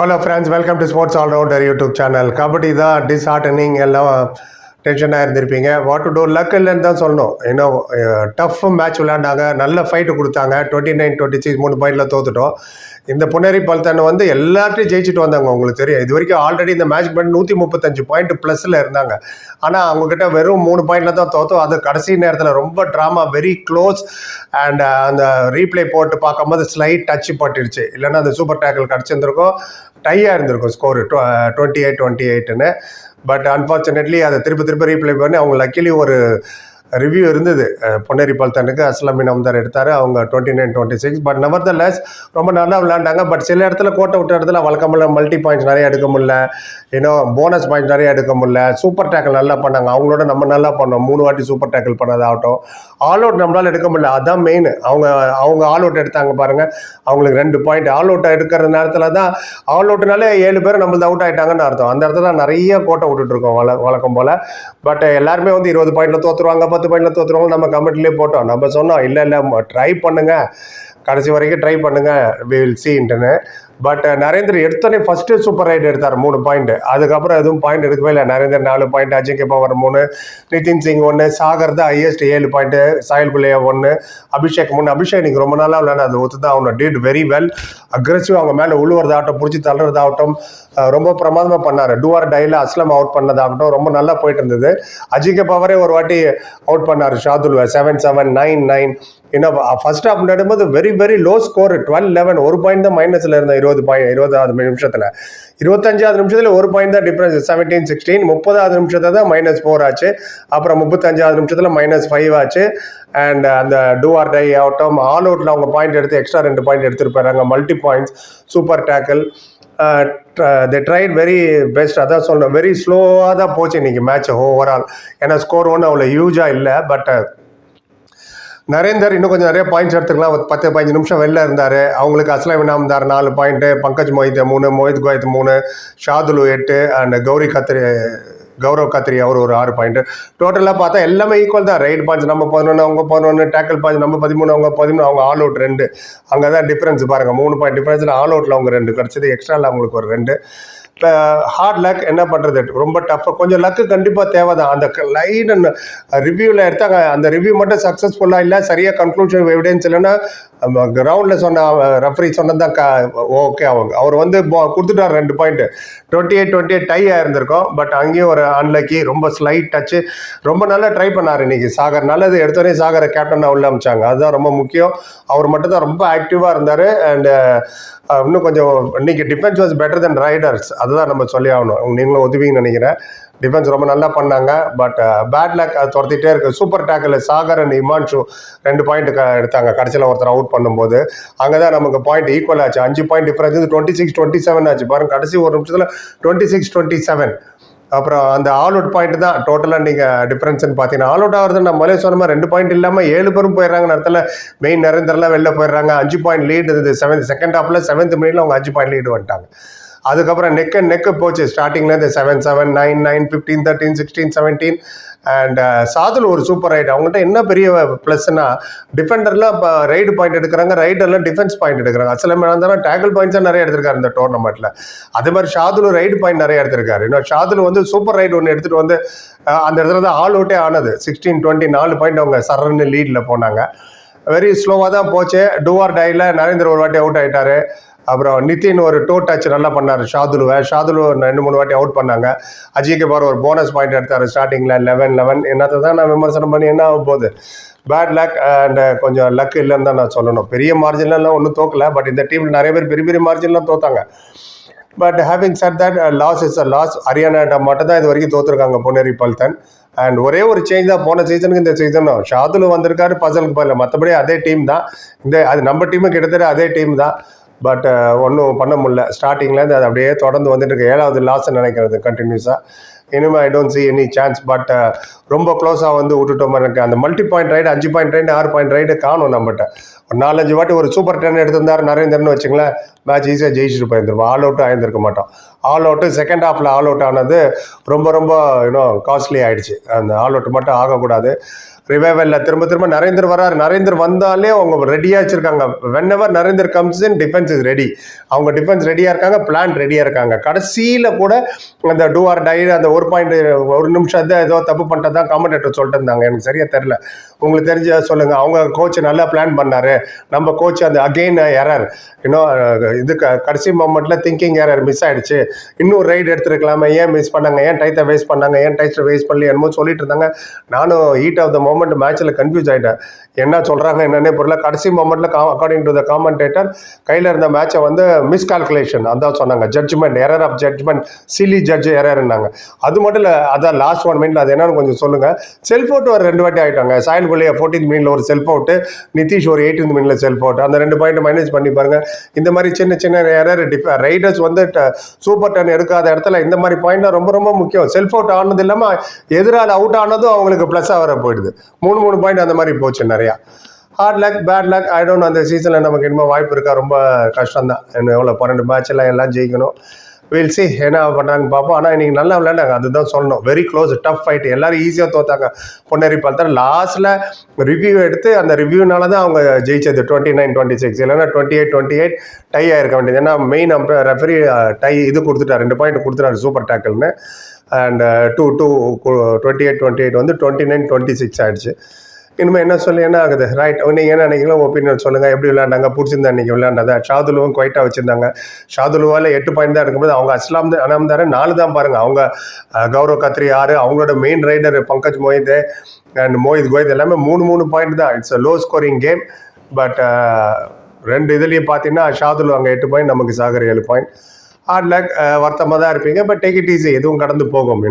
Hello friends, welcome to sports allrounder YouTube channel. Kabaddi தான் disheartening, எல்லாம் டென்ஷனாக இருந்திருப்பீங்க. வாட் டு டூ, லக் இல்லைன்னு தான் சொல்லணும். ஏன்னா டஃப் மேட்ச் விளையாண்டாங்க, நல்ல ஃபைட்டு கொடுத்தாங்க. 29-26 3 பாயிண்டில் தோத்துட்டோம். இந்த புனேரி பல்தன் வந்து எல்லாத்தையும் ஜெயிச்சுட்டு வந்தாங்க. உங்களுக்கு தெரியும், இது வரைக்கும் ஆல்ரெடி இந்த மேட்ச் பண்ணி 135 பாயிண்ட் ப்ளஸில் இருந்தாங்க. ஆனால் அவங்கக்கிட்ட வெறும் 3 பாயிண்டில் தான் தோத்தோம். அது கடைசி நேரத்தில் ரொம்ப ட்ராமா, வெரி க்ளோஸ். அண்ட் அந்த ரீப்ளே போட்டு பார்க்கும்போது ஸ்லைட் டச் பட்டுடுச்சு. இல்லைன்னா அந்த சூப்பர் டேக்கிள் கிடச்சிருந்துருக்கும், டையாக இருந்திருக்கும் ஸ்கோரு 28-28ன்னு. பட் அன்ஃபார்ச்சுனேட்லி அதை திருப்பி ரீப்ளே பண்ணி அவங்க லக்கிலி ஒரு ரிவ்யூ இருந்தது. பொன்னேரி பல்தனுக்கு அஸ்லாமின் அம்தார் எடுத்தார், அவங்க 29-26. பட் நெவர்தலெஸ் ரொம்ப நல்லா விளையாண்டாங்க. பட் சில இடத்துல கோட்டை விட்ட இடத்துல வழக்கமில்ல மல்டி பாயிண்ட்ஸ் நிறைய எடுக்க முடியல, போனஸ் பாயிண்ட் நிறைய எடுக்க முடியல. சூப்பர் டேக்கிள் நல்லா பண்ணாங்க, அவங்களோட நம்ம நல்லா பண்ணோம். 3 வாட்டி சூப்பர் டேக்கிள் பண்ணதாகட்டும். ஆல் அவுட் நம்மளால் எடுக்க முடியல, அதுதான் மெயின். அவங்க ஆல் அவுட் எடுத்தாங்க பாருங்கள், அவங்களுக்கு 2 பாயிண்ட். ஆல் அவுட் எடுக்கிற நேரத்தில் தான், ஆல் அவுட்னாலே 7 பேர் நம்மளது அவுட் ஆகிட்டாங்கன்னு அர்த்தம். அந்த இடத்துல நிறைய கோட்டை விட்டுட்ருக்கோம் வழக்கம் போல். பட் எல்லாருமே வந்து 20 பாயிண்டில் தோற்றுருவாங்க, 10 பாயிண்டில் தோற்றுருவாங்க. நம்ம கமெண்ட்லேயே போட்டோம், நம்ம சொன்னோம் இல்லை ட்ரை பண்ணுங்க, கடைசி வரைக்கும் ட்ரை பண்ணுங்க, வி வில் சீன்ட்டுன்னு. பட் நரேந்தர் எடுத்தோடனே ஃபஸ்ட்டு சூப்பர் ரைட் எடுத்தார் 3 பாயிண்ட். அதுக்கப்புறம் எதுவும் பாயிண்ட் எடுக்கவே இல்லை. நரேந்தர் 4 பாயிண்ட், அஜிங்கே பவர் 3, நிதின் சிங் 1, சாகர் தான் ஹையஸ்ட் 7 பாயிண்ட்டு, சாயில் புல்லையா 1, அபிஷேக் 3. அபிஷேக் நீங்கள் ரொம்ப நாளாக விளையாட அது ஒத்து தான் அவனை டிட் வெரி வெல். அக்ரெசிவ், அவங்க மேலே உழுவுறதாகட்டும், பிடிச்சி தள்ளுறதாகட்டும் ரொம்ப பிரமாதமாக பண்ணார். டூஆர் டைல அஸ்லம் அவுட் பண்ணதாகட்டும் ரொம்ப நல்லா போயிட்டு இருந்தது. அஜிங்கே பவரே ஒரு வாட்டி அவுட் பண்ணார் ஷாதுல் 7-7, 9-9. இன்னும் ஃபர்ஸ்ட் ஹாஃப் நடும்போது வெரி லோ ஸ்கோர் 12-11. 1 பாயிண்ட் தான் மைனஸில் இருந்தேன் 20வது நிமிஷத்தில். 25வது நிமிஷத்தில் 1 பாயிண்ட் தான் டிஃப்ரென்ஸ், 17-16. 30வது நிமிஷத்தில் தான் -4 ஆச்சு. அப்புறம் 35வது நிமிஷத்தில் -5 ஆச்சு. அண்ட் அந்த டூ ஆர் டை ஆகட்டும், ஆல் அவுட்டில் அவங்க பாயிண்ட் எடுத்து எக்ஸ்ட்ரா 2 பாயிண்ட் எடுத்துகிட்டு போயிடுறாங்க. Multi points, super tackle, they tried very best. அதான் சொல்லணும், வெரி ஸ்லோவாக தான் போச்சு இன்றைக்கி மேட்ச் ஓவரால். ஏன்னா ஸ்கோர் ஒன்றும் அவ்வளோ ஹியூஜாக இல்லை. பட் நரேந்தர் இன்னும் கொஞ்சம் நிறைய பாயிண்ட்ஸ் எடுத்துக்கலாம். 10-15 நிமிஷம் வெளில இருந்தார். அவங்களுக்கு அஸ்லாம் இனாம்தார் 4 பாயிண்ட்டு, பங்கஜ் மொஹித் 3, மோஹித் கோயத் 3, ஷாதுலு 8 அண்ட் கௌரவ் கத்ரி அவர் ஒரு 6 பாயிண்ட். டோட்டலாக பார்த்தா எல்லாமே ஈக்குவல் தான். ரைட் பாயிண்ட்ஸ் நம்ம 11, அவங்க 11, டேக்கிள் பாயிண்ட்ஸ் நம்ம 13, அவங்க 13, அவங்க ஆல் அவுட் 2. அங்கே தான் டிஃப்ரென்ஸ் பாருங்கள், 3 பாயிண்ட் டிஃப்ரென்ஸில் ஆல் அவுட்டில் அவங்க 2 கிடச்சிது, எக்ஸ்ட்ராவில் அவங்களுக்கு ஒரு 2. இப்போ ஹார்ட் லக் என்ன பண்ணுறது, ரொம்ப டஃப்பாக, கொஞ்சம் லக்கு கண்டிப்பாக தேவை தான். அந்த லைன் ரிவ்யூவில் எடுத்தாங்க, அந்த ரிவ்யூ மட்டும் சக்ஸஸ்ஃபுல்லாக இல்லை, சரியாக கன்க்ளூஷன் எவிடன்ஸ் இல்லைன்னா கிரவுண்டில் சொன்ன ரெஃபரி சொன்னது தான் ஓகே. அவர் வந்து கொடுத்துட்டார் 2 பாயிண்ட். 28-28 டை ஆயிருந்திருக்கும். பட் அங்கேயும் ஒரு அன்லக்கி, ரொம்ப ஸ்லைட் டச்சு. ரொம்ப நல்லா ட்ரை பண்ணார் இன்றைக்கி சாகர். நல்லது, எடுத்தோடனே சாகரை கேப்டனாக உள்ள அமைச்சாங்க, அதுதான் ரொம்ப முக்கியம். அவர் மட்டும் தான் ரொம்ப ஆக்டிவாக இருந்தார். அண்டு இன்னும் கொஞ்சம் இன்றைக்கி defence was better then Riders, அதுதான் நம்ம சொல்லி ஆகணும். நீங்களும் ஒதுவீங்கன்னு நினைக்கிறேன். டிஃபென்ஸ் ரொம்ப நல்லா பண்ணாங்க. பட் பேட் லக் அது துரத்திட்டே இருக்குது. Super tackle Sagar and Himanshu 2 point எடுத்தாங்க கடைசியில் ஒருத்தர் அவுட் பண்ணும்போது. அங்கே தான் நமக்கு பாயிண்ட் ஈக்குவல் ஆச்சு. 5 பாயிண்ட் டிஃபரன்ஸ் 26-27 ஆச்சு பாருங்க. கடைசி ஒரு நிமிஷத்தில் 26-27. அப்புறம் அந்த ஆல் அவுட் பாயிண்ட் தான் டோட்டலாக நீங்கள் டிஃப்ரென்ஸ்னு பார்த்தீங்கன்னா, ஆல் அவுட் ஆகிறது நம்மளே சொன்ன மாதிரி 2 பாயிண்ட் இல்லாமல் 7 பேரும் போயிடுறாங்க. நேரத்தில் மெயின் நரேந்தர்லாம் வெளில போயிடுறாங்க. 5 பாயிண்ட் லீடு இருந்தது. செகண்ட் ஹாஃபில் 7th மினிட்ல அவங்க 5 பாயிண்ட் லீடு வந்துட்டாங்க. அதுக்கப்புறம் நெக்கு போச்சு ஸ்டார்டிங்லேருந்து 7-7, 9-9, 15-13, 16-17. அண்ட் சாதுல் ஒரு சூப்பர் ரைடு. அவங்ககிட்ட என்ன பெரிய ப்ளஸ்னா, டிஃபெண்டர்லாம் இப்போ ரைடு பாயிண்ட் எடுக்கிறாங்க, ரைடர்லாம் டிஃபென்ஸ் பாயிண்ட் எடுக்கிறாங்க. அசலம் இருந்தாலும் டேக்கிள் பாயிண்ட்ஸாக நிறைய எடுத்திருக்காரு இந்த டோர்னமெண்ட்டில். அதே மாதிரி ஷாதுல் ரைடு பாயிண்ட் நிறைய எடுத்திருக்காரு. இன்னும் ஷாதுல் வந்து சூப்பர் ரைடு ஒன்று எடுத்துகிட்டு வந்து அந்த இடத்துல தான் ஆல் அவுட்டே ஆனது. 16-20 4 பாயிண்ட் அவங்க சரன்னு லீடில் போனாங்க. வெரி ஸ்லோவாக தான் போச்சு. டூஆர் டையில் நரேந்தர் ஒரு வாட்டி அவுட் ஆகிட்டார். அப்புறம் நிதின் ஒரு டோ டச் நல்லா பண்ணார் ஷாதுலு 2-3 வாட்டி அவுட் பண்ணாங்க. அஜிங்கே பவர் ஒரு போனஸ் பாயிண்ட் எடுத்தார் ஸ்டார்டிங்கில் 11-11. என்னத்தை தான் நான் விமர்சனம் பண்ணி என்ன ஆக போகுது. பேட் லக் அண்ட் கொஞ்சம் லக் இல்லைன்னு தான் நான் சொல்லணும். பெரிய மார்ஜின்லாம் ஒன்றும் தோக்கலை. பட் இந்த டீமில் நிறைய பேர் பெரிய மார்ஜின்லாம் தோத்தாங்க. But having said that, loss is a loss. Haryana மட்டும் தான் இது வரைக்கும் தோற்றுருக்காங்க பொன்னேரி பல்தன். அண்ட் ஒரே ஒரு சேஞ்ச் தான் போன சீசனுக்கு இந்த சீசனும். ஷாதுல் வந்திருக்காரு பசலுக்கு பதில், மற்றபடி அதே டீம் தான். அது நம்ம டீமு கிட்டத்தட்ட அதே டீம் தான். பட் ஒன்றும் பண்ண முடியல. ஸ்டார்டிங்லேருந்து அது அப்படியே தொடர்ந்து வந்துட்டு இருக்கு. 7வது லாஸ்ன்னு நினைக்கிறது கண்டினியூஸாக. இனிமேல் I don't see any chance. But ரொம்ப க்ளோஸாக வந்து விட்டுட்டோம். எனக்கு அந்த multi point ride 5 point ride 6 point ride காணும் நம்மகிட்ட. ஒரு 4-5 வாட்டி ஒரு சூப்பர் 10 எடுத்திருந்தார் நரேந்தர்னு வச்சுங்களேன், மேட்ச் ஈஸியாக ஜெயிச்சுட்டு போயிருந்துருப்போம். ஆல் அவுட்டும் ஆயிருந்திருக்க மாட்டோம். ஆல் அவுட்டு செகண்ட் ஹாஃபில் ஆல் அவுட் ஆனது ரொம்ப காஸ்ட்லி ஆகிடுச்சு. அந்த ஆல் அவுட் மட்டும் ஆகக்கூடாது. ரிவைவலில் திரும்ப நரேந்தர் வராரு. நரேந்தர் வந்தாலே அவங்க ரெடியாக வச்சுருக்காங்க. When ever Narender comes in defence is ready. அவங்க டிஃபென்ஸ் ரெடியாக இருக்காங்க, பிளான் ரெடியாக இருக்காங்க. கடைசியில் கூட அந்த டூ ஆர் டை அந்த ஒரு நிமிஷம் ஏதோ தப்பு பண்ணிட்டு தான் காமெண்டேட்டர் சொல்லிட்டு இருந்தாங்க. எனக்கு சரியாக தெரில, உங்களுக்கு தெரிஞ்ச சொல்லுங்கள். அவங்க கோச் நல்லா பிளான் பண்ணார், நம்ம கோச் அந்த அகெயின் எரர் இன்னும் இது கடைசி மொமெண்ட்டில் திங்கிங் எரர் மிஸ் ஆகிடுச்சு, இன்னும் ரைடு எடுத்துருக்கலாமே, ஏன் மிஸ் பண்ணாங்க, ஏன் டைத்தை வேஸ்ட் பண்ணாங்க, ஏன் டைத்தை வேஸ்ட் பண்ணி என்னமோ சொல்லிட்டு இருந்தாங்க. நானும் ஹீட் ஆஃப் த மொமெண்ட் மேட்ச்சில் கன்ஃபியூஸ் ஆகிட்டேன், என்ன சொல்கிறாங்க என்னன்னே புரியல. கடைசி மொமெண்ட்டில் அக்கார்டிங் டு த காமெண்டேட்டர் கையில் இருந்த மேட்சை வந்து மிஸ்கால்குலேஷன் அதான் சொன்னாங்க, judgement error of judgement, silly judge எரர்னாங்க. அது மட்டும் இல்லை, அதான் லாஸ்ட் 1 மினிட்ல அது என்னன்னு கொஞ்சம் சொல்லுங்கள். செல்ஃப் அவுட் ஒரு 2 வாட்டி ஆகிட்டாங்க. சாயல் குள்ளியா 14th மினிட்ல ஒரு செல்ஃப் அவுட்டு, நிதிஷ் ஒரு 18th மினிட்ல செல்ஃப் அவுட். அந்த 2 பாயிண்ட் மைனஸ் பண்ணி பாருங்க. இந்த மாதிரி சின்ன எரர் ரைடர்ஸ் வந்து சூப்பர் டர்ன் எடுக்காத இடத்துல இந்த மாதிரி பாயிண்ட் ரொம்ப முக்கியம். செல்ஃப் அவுட் ஆனது இல்லாமல் எதிரால் அவுட் ஆனதும் அவங்களுக்கு ப்ளஸ்ஸாக வர போயிடுது. 3 பாயிண்ட் அந்த மாதிரி போச்சு நிறையா. Hard luck, bad luck, I don't. அந்த சீசனில் நமக்கு இன்னும் வாய்ப்பு இருக்கா? ரொம்ப கஷ்டம் தான். இன்னும் எவ்வளோ 12 மேட்செல்லாம் எல்லாம் ஜெயிக்கணும். வில் சி என்ன பண்ணுறாங்கன்னு பார்ப்போம். ஆனால் இன்றைக்கி நல்லா விளையாண்டாங்க, அதுதான் சொல்லணும். Very close, tough fight. எல்லாரும் ஈஸியாக தோத்தாங்க. பொன்னேரி பார்த்தா லாஸ்ட்டில் ரிவ்யூ எடுத்து அந்த ரிவ்யூனால தான் அவங்க ஜெயிச்சது 29-26, இல்லைன்னா 28-28 டை ஆகிருக்க வேண்டியது. ஏன்னா மெயின் ரெஃபரி டை இது கொடுத்துட்டார், 2 பாயிண்ட் கொடுத்துட்டாரு சூப்பர் டேக்கிள்னு. அண்ட் 28-28 வந்து 29-26 ஆகிடுச்சு. இனிமேல் என்ன சொல்லி என்ன ஆகுது? ரைட், நீங்கள் என்ன நினைக்கலாம், ஒப்பீனியன் சொல்லுங்கள். எப்படி விளையாண்டாங்க, பிடிச்சிருந்தா இன்றைக்கி விளையாண்டதா? ஷாதுலுவும் குவைட்டாக வச்சுருந்தாங்க. ஷாதுலுவால் 8 பாயிண்ட் தான் இருக்கும்போது அவங்க அனாம்தார் 4 தான் பாருங்கள். அவங்க கௌரவ் கத்ரி 6, அவங்களோட main raider Pankaj Mohit and Mohit Goyat எல்லாமே 3 பாயிண்ட் தான். It's low scoring game. But 2 இதுலேயும் பார்த்தீங்கன்னா ஷாதுலு அங்கே 8 பாயிண்ட், நமக்கு சாகர் 7 பாயிண்ட். ஹார்ட் லக், வருத்தமாக தான் இருப்பீங்க. பட் டேக் இட் ஈஸி, எதுவும் கடந்து போகும்.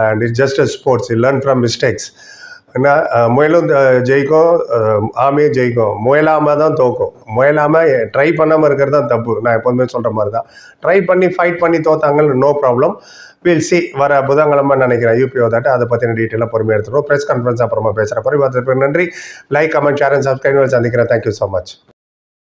And it's just a sports, learn from mistakes. ஏன்னா முயலும் ஜெயிக்கும், ஆமையும் ஜெயிக்கும். முயலாமல் தான் தோக்கும். முயலாமல் ட்ரை பண்ணாமல் இருக்கிறது தான் தப்பு. நான் எப்போதுமே சொல்கிற மாதிரி தான். ட்ரை பண்ணி ஃபைட் பண்ணி தோத்தாங்கன்னு நோ ப்ராப்ளம். வில் சி வர புதன்கிழமை நினைக்கிறேன் யூபிஓ தாட்டு. அதை பற்றின டீட்டெயிலாக பொறுமையாக எடுத்துருவோம். ப்ரெஸ் கான்ஃபரன்ஸ் அப்புறமா பேசுகிற பரிமாற்றத்துக்கு நன்றி. Like, comment, share and subscribe சந்திக்கிறேன். Thank you so much.